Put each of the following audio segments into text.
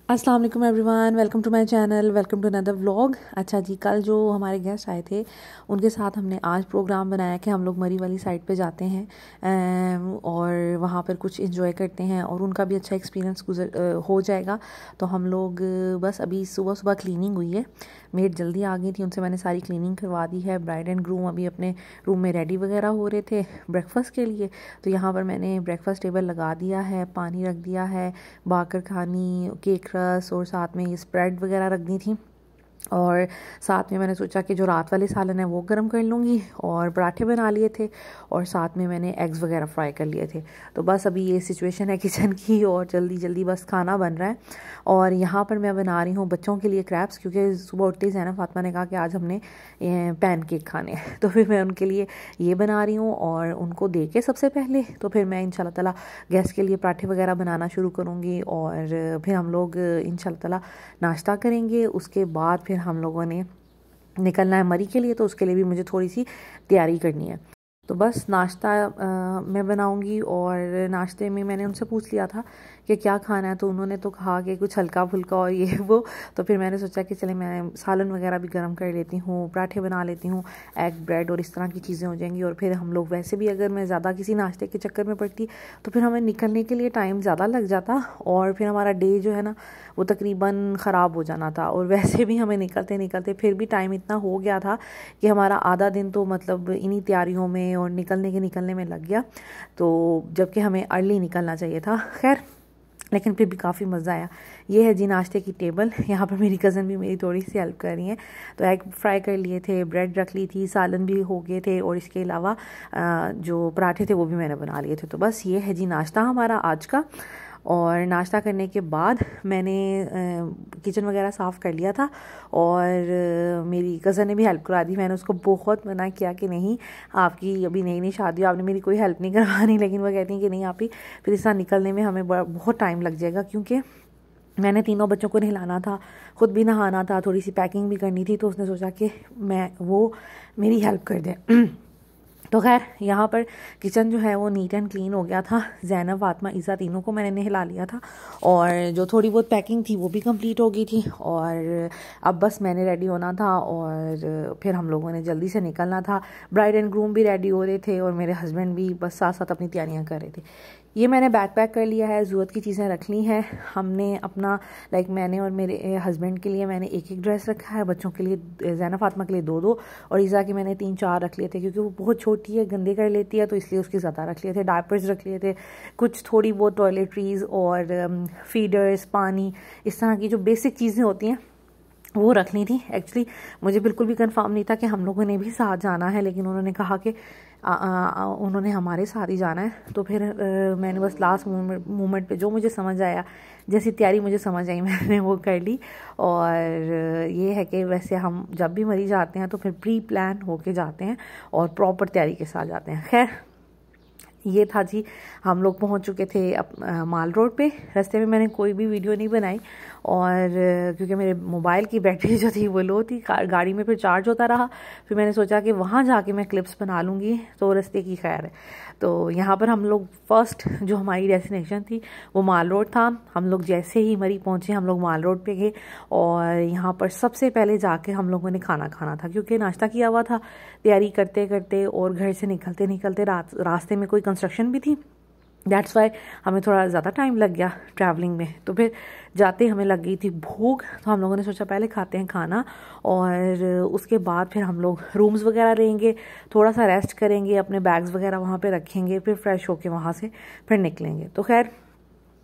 अस्सलाम वालेकुम everyone, welcome to my channel, welcome to another vlog. अच्छा जी, कल जो हमारे गेस्ट आए थे उनके साथ हमने आज प्रोग्राम बनाया कि हम लोग मरी वाली साइड पे जाते हैं और वहाँ पर कुछ एंजॉय करते हैं और उनका भी अच्छा एक्सपीरियंस हो जाएगा। तो हम लोग बस अभी सुबह सुबह क्लीनिंग हुई है, मेड जल्दी आ गई थी, उनसे मैंने सारी क्लीनिंग करवा दी है। ब्राइड एंड ग्रूम अभी अपने रूम में रेडी वगैरह हो रहे थे ब्रेकफास्ट के लिए। तो यहाँ पर मैंने ब्रेकफास्ट टेबल लगा दिया है, पानी रख दिया है, बाकर खानी, केक रस और साथ में ये स्प्रेड वगैरह रख दी थी। और साथ में मैंने सोचा कि जो रात वाले सालन है वो गर्म कर लूँगी और पराठे बना लिए थे और साथ में मैंने एग्स वगैरह फ्राई कर लिए थे। तो बस अभी ये सिचुएशन है किचन की और जल्दी जल्दी बस खाना बन रहा है। और यहाँ पर मैं बना रही हूँ बच्चों के लिए क्रैप्स, क्योंकि सुबह उठते ही ज़ैनब फातिमा ने कहा कि आज हमने पैन केक खाने हैं। तो फिर मैं उनके लिए ये बना रही हूँ और उनको दे के सबसे पहले तो फिर मैं इंशाल्लाह ताला गैस के लिए पराठे वगैरह बनाना शुरू करूँगी और फिर हम लोग इंशाल्लाह ताला नाश्ता करेंगे। उसके बाद फिर हम लोगों ने निकलना है मरी के लिए, तो उसके लिए भी मुझे थोड़ी सी तैयारी करनी है। तो बस नाश्ता मैं बनाऊंगी और नाश्ते में मैंने उनसे पूछ लिया था कि क्या खाना है, तो उन्होंने तो कहा कि कुछ हल्का फुल्का और ये वो। तो फिर मैंने सोचा कि चले मैं सालन वगैरह भी गर्म कर लेती हूँ, पराठे बना लेती हूँ, एग ब्रेड और इस तरह की चीज़ें हो जाएंगी। और फिर हम लोग वैसे भी अगर मैं ज़्यादा किसी नाश्ते के चक्कर में पड़ती तो फिर हमें निकलने के लिए टाइम ज़्यादा लग जाता और फिर हमारा डे जो है ना वो तकरीबन ख़राब हो जाना था। और वैसे भी हमें निकलते निकलते फिर भी टाइम इतना हो गया था कि हमारा आधा दिन तो मतलब इन्हीं तैयारियों में और निकलने में लग गया, तो जबकि हमें अर्ली निकलना चाहिए था। खैर, लेकिन फिर भी काफ़ी मज़ा आया। ये है जी नाश्ते की टेबल। यहाँ पर मेरी कज़न भी मेरी थोड़ी सी हेल्प कर रही हैं। तो एग फ्राई कर लिए थे, ब्रेड रख ली थी, सालन भी हो गए थे और इसके अलावा जो पराठे थे वो भी मैंने बना लिए थे। तो बस ये है जी नाश्ता हमारा आज का। और नाश्ता करने के बाद मैंने किचन वगैरह साफ़ कर लिया था और मेरी कज़न ने भी हेल्प करा दी। मैंने उसको बहुत मना किया कि नहीं, आपकी अभी नई नई शादी हो, आपने मेरी कोई हेल्प नहीं करवानी, लेकिन वो कहती हैं कि नहीं आप ही, फिर इस तरह निकलने में हमें बहुत टाइम लग जाएगा, क्योंकि मैंने तीनों बच्चों को नहलाना था, ख़ुद भी नहाना था, थोड़ी सी पैकिंग भी करनी थी। तो उसने सोचा कि वो मेरी हेल्प कर दे। तो खैर यहाँ पर किचन जो है वो नीट एंड क्लीन हो गया था। ज़ैनब, फातिमा, ईसा तीनों को मैंने नहला लिया था और जो थोड़ी बहुत पैकिंग थी वो भी कंप्लीट हो गई थी। और अब बस मैंने रेडी होना था और फिर हम लोगों ने जल्दी से निकलना था। ब्राइड एंड ग्रूम भी रेडी हो रहे थे और मेरे हस्बैंड भी बस साथ साथ अपनी तैयारियाँ कर रहे थे। ये मैंने बैकपैक कर लिया है, ज़रूरत की चीज़ें रख ली हैं हमने अपना। मैंने और मेरे हस्बैंड के लिए मैंने एक ड्रेस रखा है, बच्चों के लिए ज़ैनब फातिमा के लिए दो और ईसा के मैंने 3-4 रख लिए थे, क्योंकि वो बहुत छोटी है, गंदे कर लेती है, तो इसलिए उसकी ज़्यादा रख लिए थे। डायपर्स रख लिए थे, कुछ थोड़ी बहुत टॉयलेटरीज़ और फीडर्स, पानी, इस तरह की जो बेसिक चीज़ें होती हैं वो रखनी थी। एक्चुअली मुझे बिल्कुल भी कंफर्म नहीं था कि हम लोगों ने भी साथ जाना है, लेकिन उन्होंने कहा कि उन्होंने हमारे साथ ही जाना है। तो फिर मैंने बस लास्ट मोमेंट पे जो मुझे समझ आया, जैसी तैयारी मुझे समझ आई, मैंने वो कर ली। और ये है कि वैसे हम जब भी मरी जाते हैं तो फिर प्री प्लान होके जाते हैं और प्रॉपर तैयारी के साथ जाते हैं। खैर, ये था जी, हम लोग पहुंच चुके थे माल रोड पे। रास्ते में मैंने कोई भी वीडियो नहीं बनाई और क्योंकि मेरे मोबाइल की बैटरी जो थी वो लो थी, गाड़ी में फिर चार्ज होता रहा। फिर मैंने सोचा कि वहाँ जाके मैं क्लिप्स बना लूँगी, तो रास्ते की खैर है। तो यहाँ पर हम लोग फर्स्ट जो हमारी डेस्टिनेशन थी वो माल रोड था। हम लोग जैसे ही मरी पहुँचे हम लोग माल रोड पे गए और यहाँ पर सबसे पहले जाके हम लोगों ने खाना खाना था, क्योंकि नाश्ता किया हुआ था तैयारी करते करते और घर से निकलते निकलते रास्ते में कोई कंस्ट्रक्शन भी थी। दैट्स वाई हमें थोड़ा ज़्यादा टाइम लग गया ट्रैवलिंग में। तो फिर जाते हमें लग गई थी भूख, तो हम लोगों ने सोचा पहले खाते हैं खाना और उसके बाद फिर हम लोग रूम्स वगैरह रहेंगे, थोड़ा सा रेस्ट करेंगे, अपने बैग्स वगैरह वहाँ पे रखेंगे, फिर फ्रेश होके वहाँ से फिर निकलेंगे। तो खैर,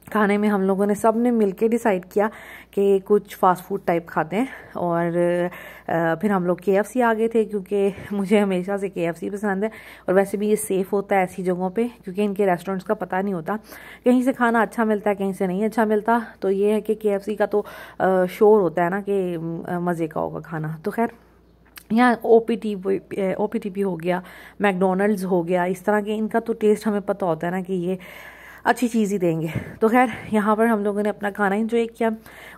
खाने में हम लोगों ने सब ने मिलके डिसाइड किया कि कुछ फास्ट फूड टाइप खाते हैं। और फिर हम लोग KFC आ गए थे, क्योंकि मुझे हमेशा से KFC पसंद है और वैसे भी ये सेफ़ होता है ऐसी जगहों पे, क्योंकि इनके रेस्टोरेंट्स का पता नहीं होता, कहीं से खाना अच्छा मिलता है कहीं से नहीं अच्छा मिलता। तो ये है कि KFC का तो श्योर होता है ना कि मज़े का होगा खाना। तो खैर, यहाँ OPTP हो गया, मैकडोनल्ड्स हो गया, इस तरह के इनका तो टेस्ट हमें पता होता है ना कि ये अच्छी चीज़ ही देंगे। तो खैर, यहाँ पर हम लोगों ने अपना खाना इंजॉय किया।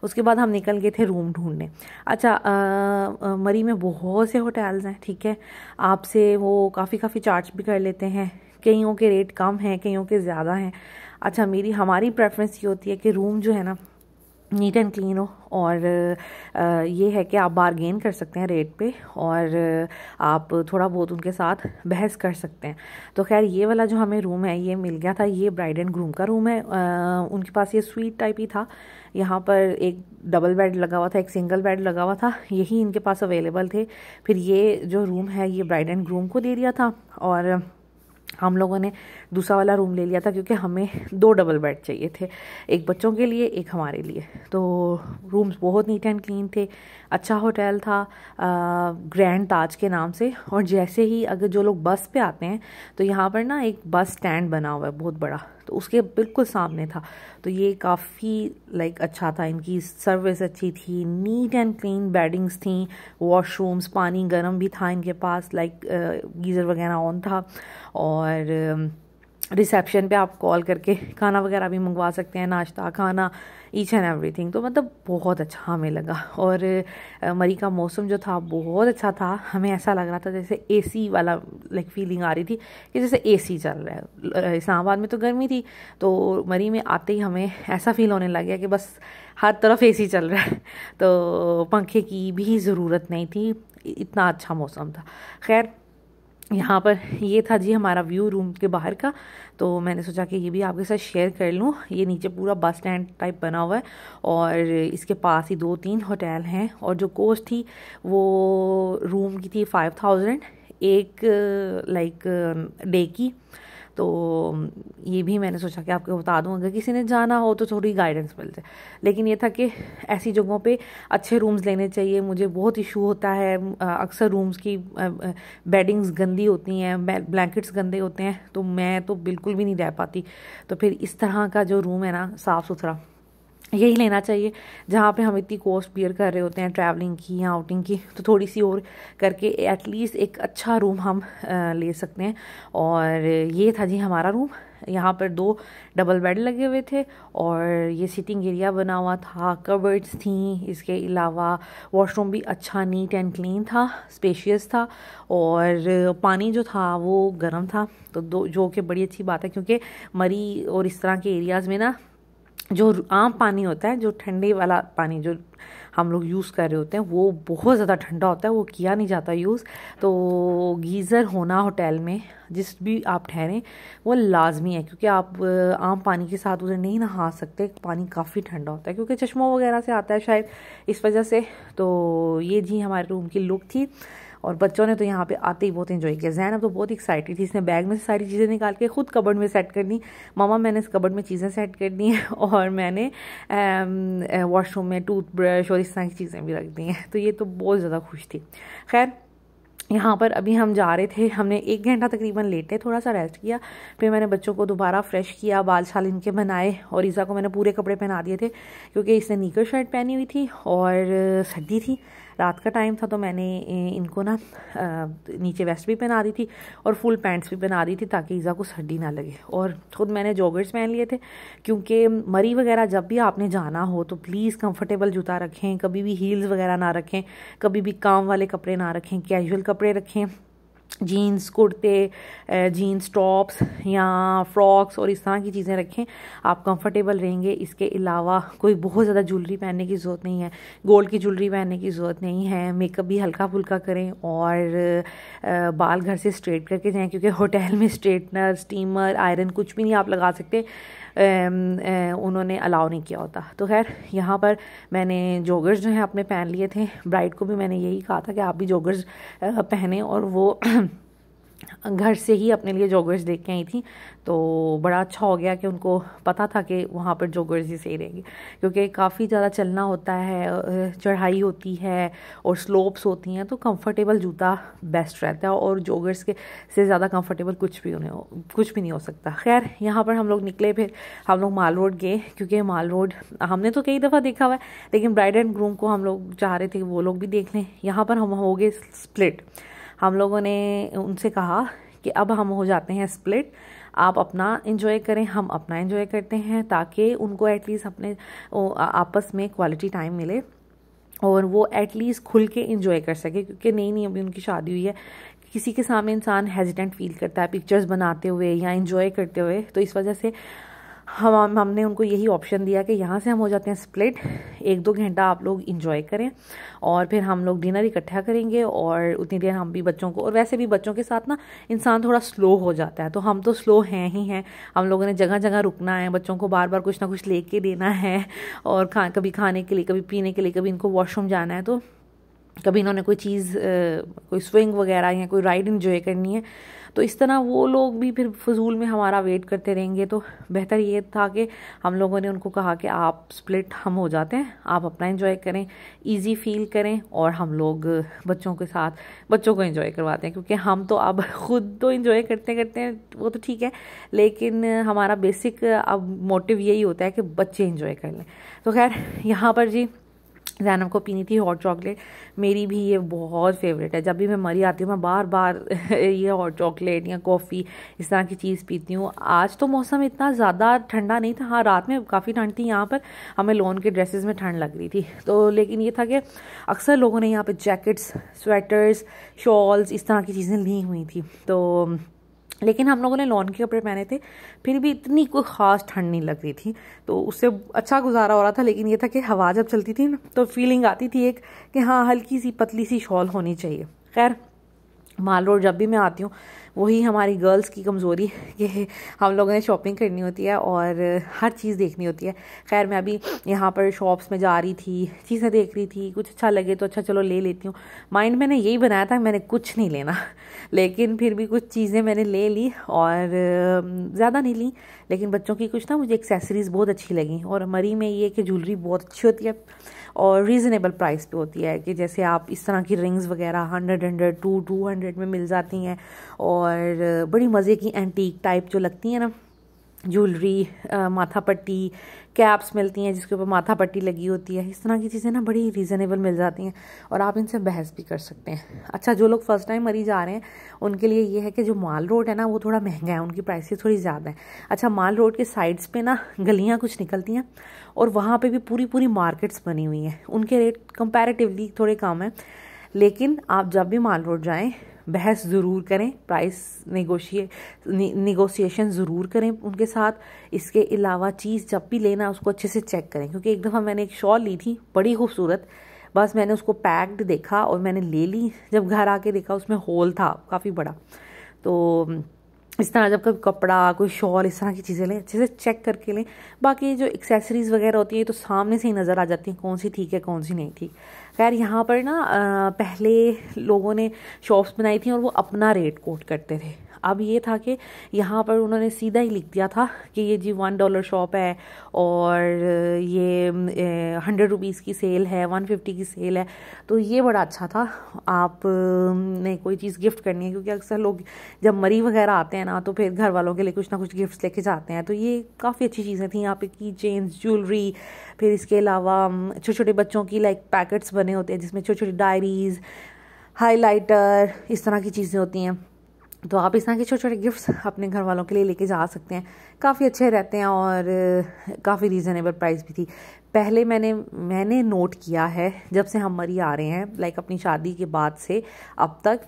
उसके बाद हम निकल गए थे रूम ढूंढने। अच्छा, मरी में बहुत से होटल्स हैं, ठीक है, आपसे वो काफ़ी चार्ज भी कर लेते हैं, कईयों के रेट कम हैं, कईयों के ज़्यादा हैं। अच्छा, हमारी प्रेफरेंस ये होती है कि रूम जो है ना नीट एंड क्लीन हो, और ये है कि आप बारगेन कर सकते हैं रेट पे, और आप थोड़ा बहुत उनके साथ बहस कर सकते हैं। तो खैर ये वाला जो हमें रूम है ये मिल गया था, ये ब्राइड एंड ग्रूम का रूम है। उनके पास ये स्वीट टाइप ही था, यहाँ पर एक डबल बेड लगा हुआ था, एक सिंगल बेड लगा हुआ था, यही इनके पास अवेलेबल थे। फिर ये जो रूम है ये ब्राइड एंड ग्रूम को दे दिया था, और हम लोगों ने दूसरा वाला रूम ले लिया था क्योंकि हमें 2 डबल बेड चाहिए थे, एक बच्चों के लिए एक हमारे लिए। तो रूम्स बहुत नीट एंड क्लीन थे, अच्छा होटल था, ग्रैंड ताज के नाम से। और जैसे ही अगर जो लोग बस पे आते हैं तो यहाँ पर ना एक बस स्टैंड बना हुआ है बहुत बड़ा, तो उसके बिल्कुल सामने था। तो ये काफ़ी अच्छा था, इनकी सर्विस अच्छी थी, नीट एंड क्लीन बेडिंग्स थी, वॉशरूम्स, पानी गर्म भी था इनके पास, गीज़र वगैरह ऑन था। और रिसेप्शन पे आप कॉल करके खाना वगैरह भी मंगवा सकते हैं, नाश्ता खाना, ईच एंड एवरीथिंग। तो मतलब बहुत अच्छा हमें लगा। और मरी का मौसम जो था बहुत अच्छा था, हमें ऐसा लग रहा था जैसे एसी वाला फीलिंग आ रही थी कि जैसे एसी चल रहा है। इस्लामाबाद में तो गर्मी थी, तो मरी में आते ही हमें ऐसा फील होने लग गया कि बस हर तरफ एसी चल रहा है, तो पंखे की भी ज़रूरत नहीं थी, इतना अच्छा मौसम था। खैर यहाँ पर ये था जी हमारा व्यू रूम के बाहर का, तो मैंने सोचा कि ये भी आपके साथ शेयर कर लूँ। ये नीचे पूरा बस स्टैंड टाइप बना हुआ है, और इसके पास ही 2-3 होटल हैं। और जो कॉस्ट थी वो रूम की थी 5000 एक डे की। तो ये भी मैंने सोचा कि आपको बता दूं, अगर किसी ने जाना हो तो थोड़ी गाइडेंस मिल जाए। लेकिन ये था कि ऐसी जगहों पे अच्छे रूम्स लेने चाहिए। मुझे बहुत इशू होता है, अक्सर रूम्स की बेडिंग्स गंदी होती हैं, ब्लैंकेट्स गंदे होते हैं, तो मैं तो बिल्कुल भी नहीं रह पाती। तो फिर इस तरह का जो रूम है ना, साफ़ सुथरा, यही लेना चाहिए। जहाँ पे हम इतनी कॉस्ट बियर कर रहे होते हैं ट्रैवलिंग की या आउटिंग की, तो थोड़ी सी और करके एटलीस्ट एक अच्छा रूम हम ले सकते हैं। और ये था जी हमारा रूम। यहाँ पर 2 डबल बेड लगे हुए थे, और ये सिटिंग एरिया बना हुआ था, कबर्ड्स थी, इसके अलावा वॉशरूम भी अच्छा नीट एंड क्लीन था, स्पेशियस था, और पानी जो था वो गर्म था। तो जो कि बड़ी अच्छी बात है, क्योंकि मरी और इस तरह के एरियाज़ में ना जो आम पानी होता है, जो ठंडे वाला पानी जो हम लोग यूज़ कर रहे होते हैं, वो बहुत ज़्यादा ठंडा होता है, वो किया नहीं जाता यूज़। तो गीज़र होना होटल में जिस भी आप ठहरें वो लाजमी है, क्योंकि आप आम पानी के साथ उधर नहीं नहा सकते, पानी काफ़ी ठंडा होता है, क्योंकि चश्मों वगैरह से आता है शायद इस वजह से। तो ये जी हमारे रूम की लुक थी, और बच्चों ने तो यहाँ पे आते ही बहुत एंजॉय किया। ज़ैनब तो बहुत एक्साइटेड थी, इसने बैग में से सारी चीज़ें निकाल के खुद कबर्ड में सेट कर दी। मामा मैंने इस कबर्ड में चीज़ें सेट कर दी हैं, और मैंने वॉशरूम में टूथब्रश और इस तरह की चीज़ें भी रख दी हैं। तो ये तो बहुत ज़्यादा खुश थी। खैर यहाँ पर अभी हम जा रहे थे, हमने 1 घंटा तकरीबन लेटे, थोड़ा सा रेस्ट किया, फिर मैंने बच्चों को दोबारा फ्रेश किया, बाल छाल इनके बनाए, और ईसा को मैंने पूरे कपड़े पहना दिए थे क्योंकि इसने नीकर शर्ट पहनी हुई थी और सर्दी थी, रात का टाइम था। तो मैंने इनको ना नीचे वेस्ट भी पहना दी थी और फुल पैंट्स भी पहना दी थी ताकि ईसा को सर्दी ना लगे। और खुद मैंने जॉगर्स पहन लिए थे, क्योंकि मरी वगैरह जब भी आपने जाना हो तो प्लीज़ कंफर्टेबल जूता रखें, कभी भी हील्स वगैरह ना रखें, कभी भी काम वाले कपड़े ना रखें, कैजुअल कपड़े रखें, जीन्स कुर्ते, जीन्स टॉप्स या फ्रॉक्स और इस तरह की चीज़ें रखें, आप कंफर्टेबल रहेंगे। इसके अलावा कोई बहुत ज़्यादा ज्वेलरी पहनने की ज़रूरत नहीं है, गोल्ड की ज्वेलरी पहनने की ज़रूरत नहीं है, मेकअप भी हल्का फुल्का करें, और बाल घर से स्ट्रेट करके जाएं, क्योंकि होटल में स्ट्रेटनर, स्टीमर, आयरन कुछ भी नहीं आप लगा सकते, उन्होंने अलाउ नहीं किया होता। तो खैर यहाँ पर मैंने जॉगर्स जो हैं अपने पहन लिए थे, ब्राइड को भी मैंने यही कहा था कि आप भी जॉगर्स पहने, और वो घर से ही अपने लिए जॉगर्स देख के आई थी। तो बड़ा अच्छा हो गया कि उनको पता था कि वहाँ पर जॉगर्स ही सही रहेंगी, क्योंकि काफ़ी ज़्यादा चलना होता है, चढ़ाई होती है और स्लोप्स होती हैं, तो कंफर्टेबल जूता बेस्ट रहता है, और जॉगर्स के से ज़्यादा कंफर्टेबल कुछ भी नहीं हो सकता। खैर यहाँ पर हम लोग निकले, फिर हम लोग माल रोड गए, क्योंकि माल रोड हमने तो कई दफ़ा देखा हुआ है, लेकिन ब्राइड एंड ग्रूम को हम लोग चाह रहे थे कि वो लोग भी देख लें। यहाँ पर हम हो गए स्प्लिट। हम लोगों ने उनसे कहा कि अब हम हो जाते हैं स्प्लिट, आप अपना एंजॉय करें, हम अपना एंजॉय करते हैं, ताकि उनको एटलीस्ट अपने आपस में क्वालिटी टाइम मिले और वो एटलीस्ट खुल के एंजॉय कर सके, क्योंकि नई अभी उनकी शादी हुई है, किसी के सामने इंसान हेजिटेंट फील करता है पिक्चर्स बनाते हुए या एंजॉय करते हुए। तो इस वजह से हमने उनको यही ऑप्शन दिया कि यहाँ से हम हो जाते हैं स्प्लिट, 1-2 घंटा आप लोग इंजॉय करें और फिर हम लोग डिनर इकट्ठा करेंगे और उतनी देर हम भी बच्चों को, और वैसे भी बच्चों के साथ ना इंसान थोड़ा स्लो हो जाता है, तो हम तो स्लो हैं ही हैं। हम लोगों ने जगह जगह रुकना है, बच्चों को बार बार कुछ ना कुछ लेके देना है और कभी खाने के लिए, कभी पीने के लिए, कभी इनको वॉशरूम जाना है, तो कभी इन्होंने कोई चीज़ कोई स्विंग वगैरह या कोई राइड एंजॉय करनी है, तो इस तरह वो लोग भी फिर फजूल में हमारा वेट करते रहेंगे। तो बेहतर ये था कि हम लोगों ने उनको कहा कि आप स्प्लिट हम हो जाते हैं, आप अपना एंजॉय करें, इजी फील करें और हम लोग बच्चों के साथ बच्चों को एंजॉय करवाते हैं, क्योंकि हम तो अब खुद तो एंजॉय करते करते हैं, वो तो ठीक है, लेकिन हमारा बेसिक अब मोटिव यही होता है कि बच्चे एंजॉय कर लें। तो खैर यहाँ पर जी ज़ैनब को पीनी थी हॉट चॉकलेट, मेरी भी ये बहुत फेवरेट है। जब भी मैं मरी आती हूँ मैं बार बार ये हॉट चॉकलेट या कॉफ़ी इस तरह की चीज़ पीती हूँ। आज तो मौसम इतना ज़्यादा ठंडा नहीं था, हाँ रात में काफ़ी ठंड थी, यहाँ पर हमें लॉन के ड्रेसेस में ठंड लग रही थी, तो लेकिन ये था कि अक्सर लोगों ने यहाँ पर जैकेट्स, स्वेटर्स, शॉल्स इस तरह की चीज़ें ली हुई थी, तो लेकिन हम लोगों ने लॉन के कपड़े पहने थे, फिर भी इतनी कोई ख़ास ठंड नहीं लग रही थी, तो उससे अच्छा गुजारा हो रहा था। लेकिन ये था कि हवा जब चलती थी ना तो फीलिंग आती थी एक कि हाँ हल्की सी पतली सी शॉल होनी चाहिए। खैर माल रोड जब भी मैं आती हूँ वही हमारी गर्ल्स की कमज़ोरी कि हम लोगों ने शॉपिंग करनी होती है और हर चीज़ देखनी होती है। खैर मैं अभी यहाँ पर शॉप्स में जा रही थी, चीज़ें देख रही थी, कुछ अच्छा लगे तो अच्छा चलो ले लेती हूँ। माइंड मैंने यही बनाया था मैंने कुछ नहीं लेना, लेकिन फिर भी कुछ चीज़ें मैंने ले ली और ज़्यादा नहीं ली, लेकिन बच्चों की कुछ ना मुझे एक्सेसरीज़ बहुत अच्छी लगी। और मरी में ये कि ज्वेलरी बहुत अच्छी होती है और रीज़नेबल प्राइस पे होती है, कि जैसे आप इस तरह की रिंग्स वगैरह 100, 200 में मिल जाती हैं और बड़ी मज़े की एंटीक टाइप जो लगती हैं ना ज्वेलरी, माथा पट्टी, कैप्स मिलती हैं जिसके ऊपर माथा पट्टी लगी होती है, इस तरह की चीज़ें ना बड़ी रीज़नेबल मिल जाती हैं और आप इनसे बहस भी कर सकते हैं। अच्छा जो लोग फर्स्ट टाइम मरी जा रहे हैं उनके लिए ये है कि जो माल रोड है ना वो थोड़ा महंगा है, उनकी प्राइसेस थोड़ी ज़्यादा है। अच्छा माल रोड के साइड्स पे ना गलियाँ कुछ निकलती हैं और वहाँ पे भी पूरी पूरी मार्केट्स बनी हुई हैं, उनके रेट कंपैरेटिवली थोड़े कम हैं, लेकिन आप जब भी माल रोड जाएँ बहस ज़रूर करें, प्राइस निगोशिएशन ज़रूर करें उनके साथ। इसके अलावा चीज़ जब भी लेना उसको अच्छे से चेक करें, क्योंकि एक दफ़ा मैंने एक शॉल ली थी बड़ी खूबसूरत, बस मैंने उसको पैक्ड देखा और मैंने ले ली, जब घर आके देखा उसमें होल था काफ़ी बड़ा। तो इस तरह जब कभी कपड़ा, कोई शॉल, इस तरह की चीज़ें लें अच्छे से चेक करके लें। बाकी जो एक्सेसरीज़ वगैरह होती है तो सामने से ही नज़र आ जाती हैं कौन सी ठीक है कौन सी नहीं ठीक। खैर यहाँ पर ना पहले लोगों ने शॉप्स बनाई थी और वो अपना रेट कोट करते थे। अब ये था कि यहाँ पर उन्होंने सीधा ही लिख दिया था कि ये जी $1 शॉप है और ये 100 रुपीज़ की सेल है, 150 की सेल है। तो ये बड़ा अच्छा था, आप ने कोई चीज़ गिफ्ट करनी है, क्योंकि अक्सर लोग जब मरी वगैरह आते हैं ना तो फिर घर वालों के लिए कुछ ना कुछ गिफ्ट्स लेके जाते हैं, तो ये काफ़ी अच्छी चीज़ें थी। यहाँ पे की चेन्स, ज्वेलरी, फिर इसके अलावा छोटे छोटे बच्चों की लाइक पैकेट्स बने होते हैं जिसमें छोटी छोटी डायरीज़, हाइलाइटर, इस तरह की चीज़ें होती हैं, तो आप इस तरह के छोटे छोटे गिफ्ट्स अपने घर वालों के लिए लेके जा सकते हैं, काफ़ी अच्छे रहते हैं और काफ़ी रीज़नेबल प्राइस भी थी। पहले मैंने नोट किया है जब से हम मरी आ रहे हैं, लाइक अपनी शादी के बाद से अब तक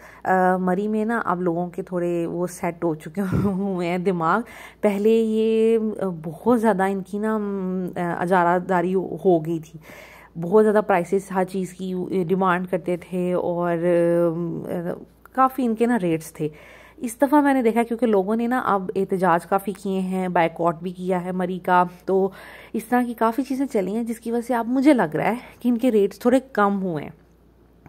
मरी में ना अब लोगों के थोड़े वो सेट हो चुके हुए हैं दिमाग। पहले ये बहुत ज़्यादा इनकी ना अजारादारी हो गई थी, बहुत ज़्यादा प्राइसेस हर चीज़ की डिमांड करते थे और काफ़ी इनके ना रेट्स थे। इस दफ़ा मैंने देखा क्योंकि लोगों ने ना अब एहतजाज काफ़ी किए हैं, बायकॉट भी किया है मरी का, तो इस तरह की काफ़ी चीज़ें चली हैं जिसकी वजह से अब मुझे लग रहा है कि इनके रेट्स थोड़े कम हुए हैं,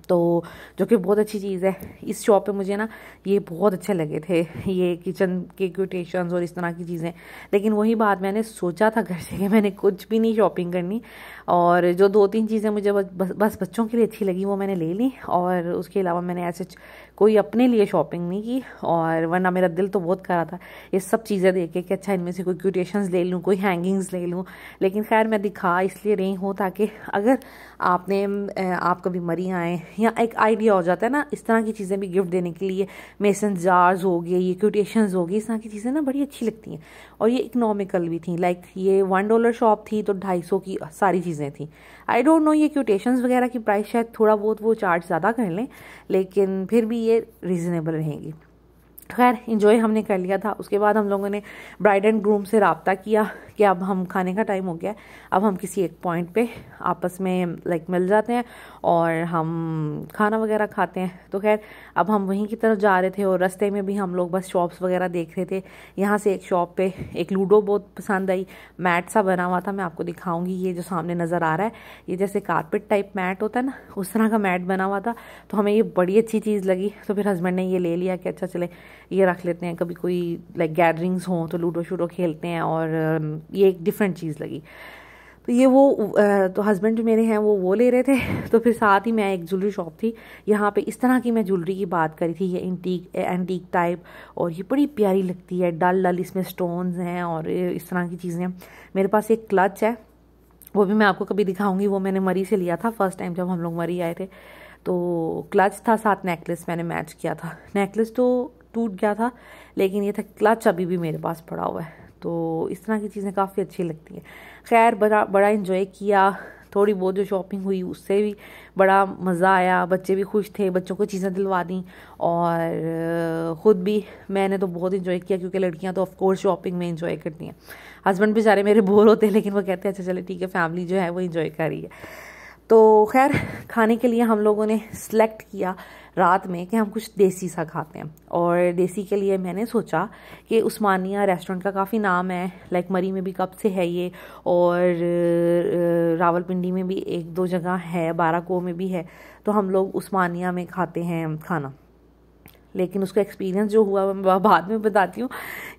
तो जो कि बहुत अच्छी चीज़ है। इस शॉप पे मुझे ना ये बहुत अच्छे लगे थे, ये किचन के क्यूटेशंस और इस तरह की चीज़ें, लेकिन वही बात मैंने सोचा था घर से कि मैंने कुछ भी नहीं शॉपिंग करनी, और जो 2-3 चीज़ें मुझे बस बच्चों के लिए अच्छी लगी वो मैंने ले ली, और उसके अलावा मैंने ऐसे कोई अपने लिए शॉपिंग नहीं की। और वरना मेरा दिल तो बहुत कर रहा था ये सब चीज़ें देख के कि अच्छा इनमें से कोई क्यूटेशंस ले लूँ, कोई हैंगिंग्स ले लूँ, लेकिन खैर मैं दिखा इसलिए रही हूँ ताकि अगर आप कभी मरी आएँ या एक आइडिया हो जाता है ना इस तरह की चीज़ें भी गिफ्ट देने के लिए। मेसन जार्स हो गए, ये क्यूटेशंस हो गई, इस तरह की चीज़ें ना बड़ी अच्छी लगती हैं और ये इकोनॉमिकल भी थी। लाइक ये $1 शॉप थी तो 250 की सारी चीज़ें थी। आई डोंट नो ये क्यूटेशंस वगैरह की प्राइस शायद थोड़ा बहुत वो चार्ज ज़्यादा कर लें, लेकिन फिर भी ये रीज़नेबल रहेंगी। खैर इंजॉय हमने कर लिया था। उसके बाद हम लोगों ने ब्राइड एंड ग्रूम से रब्ता किया कि अब हम खाने का टाइम हो गया है, अब हम किसी एक पॉइंट पे आपस में लाइक मिल जाते हैं और हम खाना वगैरह खाते हैं। तो खैर अब हम वहीं की तरफ जा रहे थे और रास्ते में भी हम लोग बस शॉप्स वगैरह देख रहे थे। यहाँ से एक शॉप पे एक लूडो बहुत पसंद आई, मैट सा बना हुआ था, मैं आपको दिखाऊंगी। ये जो सामने नज़र आ रहा है ये जैसे कारपेट टाइप मैट होता है ना, उस तरह का मैट बना हुआ था। तो हमें ये बड़ी अच्छी चीज़ लगी, तो फिर हस्बैंड ने ये ले लिया कि अच्छा चले ये रख लेते हैं, कभी कोई लाइक गैदरिंग्स हों तो लूडो शूडो खेलते हैं। और ये एक डिफरेंट चीज़ लगी। तो ये वो तो हस्बैंड जो मेरे हैं वो ले रहे थे। तो फिर साथ ही मैं एक ज्वेलरी शॉप थी, यहाँ पे इस तरह की मैं ज्वेलरी की बात करी थी, ये एंटीक टाइप, और ये बड़ी प्यारी लगती है, डल इसमें स्टोन्स हैं और इस तरह की चीज़ें। मेरे पास एक क्लच है, वो भी मैं आपको कभी दिखाऊंगी, वो मैंने मरी से लिया था फर्स्ट टाइम जब हम लोग मरी आए थे। तो क्लच था, साथ नेकलेस मैंने मैच किया था। नेकलेस तो टूट गया था लेकिन ये था क्लच अभी भी मेरे पास पड़ा हुआ है। तो इस तरह की चीज़ें काफ़ी अच्छी लगती हैं। खैर बड़ा इन्जॉय किया, थोड़ी बहुत जो शॉपिंग हुई उससे भी बड़ा मज़ा आया, बच्चे भी खुश थे, बच्चों को चीज़ें दिलवा दी और ख़ुद भी मैंने तो बहुत इन्जॉय किया, क्योंकि लड़कियां तो ऑफकोर्स शॉपिंग में इन्जॉय करती हैं। हस्बैंड बेचारे मेरे बोर होते हैं लेकिन वो कहते हैं अच्छा चले ठीक है, फैमिली जो है वो इन्जॉय कर रही है। तो खैर खाने के लिए हम लोगों ने सिलेक्ट किया रात में कि हम कुछ देसी सा खाते हैं, और देसी के लिए मैंने सोचा कि उस्मानिया रेस्टोरेंट का काफ़ी नाम है, लाइक मरी में भी कब से है ये, और रावलपिंडी में भी एक दो जगह है, बाराको में भी है। तो हम लोग उस्मानिया में खाते हैं खाना, लेकिन उसका एक्सपीरियंस जो हुआ मैं बाद में बताती हूँ।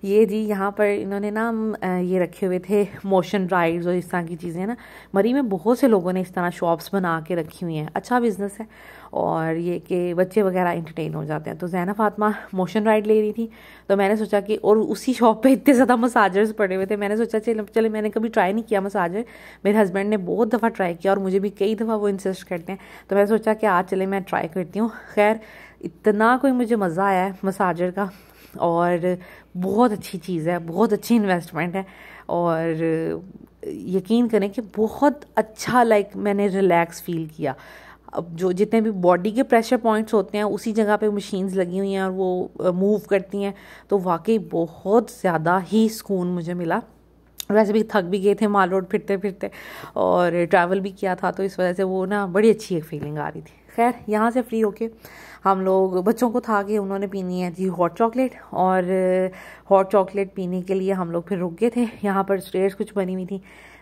ये जी यहाँ पर इन्होंने ना ये रखे हुए थे मोशन राइड्स और इस तरह की चीज़ें ना, मरी में बहुत से लोगों ने इस तरह शॉप्स बना के रखी हुई हैं, अच्छा बिजनेस है। और ये कि बच्चे वगैरह एंटरटेन हो जाते हैं। तो ज़ैना फातिमा मोशन राइड ले रही थी, तो मैंने सोचा कि, और उसी शॉप पे इतने ज़्यादा मसाजर्स पड़े हुए थे, मैंने सोचा चले मैंने कभी ट्राई नहीं किया मसाजर, मेरे हस्बैंड ने बहुत दफ़ा ट्राई किया और मुझे भी कई दफ़ा वो इंसिस्ट करते हैं, तो मैंने सोचा कि आज चले मैं ट्राई करती हूँ। खैर इतना कोई मुझे मज़ा आया है मसाजर का, और बहुत अच्छी चीज़ है, बहुत अच्छी इन्वेस्टमेंट है, और यकीन करें कि बहुत अच्छा लाइक मैंने रिलैक्स फील किया। अब जो जितने भी बॉडी के प्रेशर पॉइंट्स होते हैं उसी जगह पे मशीन्स लगी हुई हैं और वो मूव करती हैं, तो वाकई बहुत ज़्यादा ही सुकून मुझे मिला। वैसे भी थक भी गए थे माल रोड फिरते फिरते, और ट्रैवल भी किया था, तो इस वजह से वो ना बड़ी अच्छी एक फीलिंग आ रही थी। खैर यहाँ से फ्री होके हम लोग, बच्चों को था कि उन्होंने पीनी है जी हॉट चॉकलेट, और हॉट चॉकलेट पीने के लिए हम लोग फिर रुक गए थे। यहाँ पर स्टेयर्स कुछ बनी हुई थी,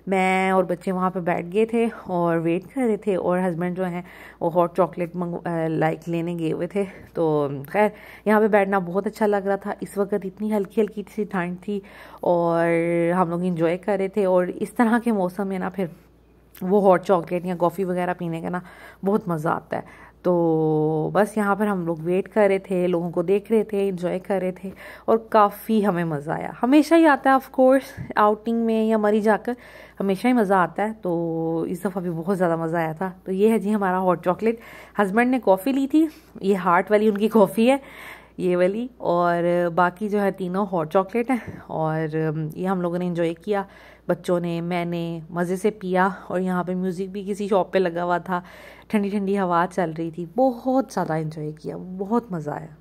मैं और बच्चे वहाँ पे बैठ गए थे और वेट कर रहे थे, और हस्बैंड जो हैं वो हॉट चॉकलेट लाइक लेने गए हुए थे। तो खैर यहाँ पे बैठना बहुत अच्छा लग रहा था। इस वक्त इतनी हल्की हल्की सी ठंड थी और हम लोग इंजॉय कर रहे थे, और इस तरह के मौसम में ना फिर वो हॉट चॉकलेट या कॉफ़ी वगैरह पीने का ना बहुत मज़ा आता है। तो बस यहाँ पर हम लोग वेट कर रहे थे, लोगों को देख रहे थे, एंजॉय कर रहे थे, और काफ़ी हमें मज़ा आया। हमेशा ही आता है ऑफ कोर्स आउटिंग में या मरी जाकर हमेशा ही मज़ा आता है, तो इस दफ़ा भी बहुत ज़्यादा मज़ा आया था। तो ये है जी हमारा हॉट चॉकलेट। हस्बैंड ने कॉफ़ी ली थी, ये हार्ट वाली उनकी कॉफ़ी है ये वाली, और बाकी जो है तीनों हॉट चॉकलेट हैं, और ये हम लोगों ने एंजॉय किया, बच्चों ने, मैंने मज़े से पिया। और यहाँ पे म्यूज़िक भी किसी शॉप पे लगा हुआ था, ठंडी ठंडी हवा चल रही थी, बहुत ज़्यादा एंजॉय किया, बहुत मज़ा आया।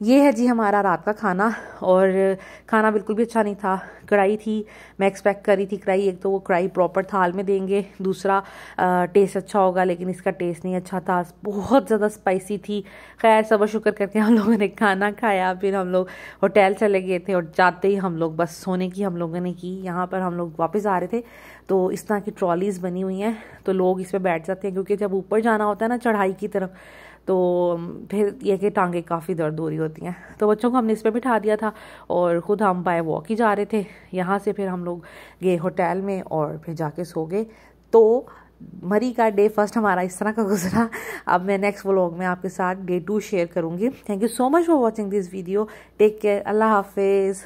ये है जी हमारा रात का खाना, और खाना बिल्कुल भी अच्छा नहीं था। कढ़ाई थी, मैं एक्सपेक्ट कर रही थी कढ़ाई, एक तो वो कढ़ाई प्रॉपर थाल में देंगे, दूसरा टेस्ट अच्छा होगा, लेकिन इसका टेस्ट नहीं अच्छा था, बहुत ज़्यादा स्पाइसी थी। खैर सब्र शुक्र करके हम लोगों ने खाना खाया, फिर हम लोग होटल चले गए थे, और जाते ही हम लोग बस सोने की हम लोगों ने की। यहाँ पर हम लोग वापस आ रहे थे, तो इस तरह की ट्रॉलीज़ बनी हुई हैं, तो लोग इस पर बैठ जाते हैं, क्योंकि जब ऊपर जाना होता है ना चढ़ाई की तरफ, तो फिर ये कि टांगे काफ़ी दर्द हो रही होती हैं। तो बच्चों को हमने इस पर बिठा दिया था, और ख़ुद हम बाय वॉक ही जा रहे थे। यहाँ से फिर हम लोग गए होटल में और फिर जाके सो गए। तो मरी का डे फर्स्ट हमारा इस तरह का गुजरा। अब मैं नेक्स्ट व्लॉग में आपके साथ डे 2 शेयर करूँगी। Thank you so much for watching this video. Take care, अल्लाह हाफिज़।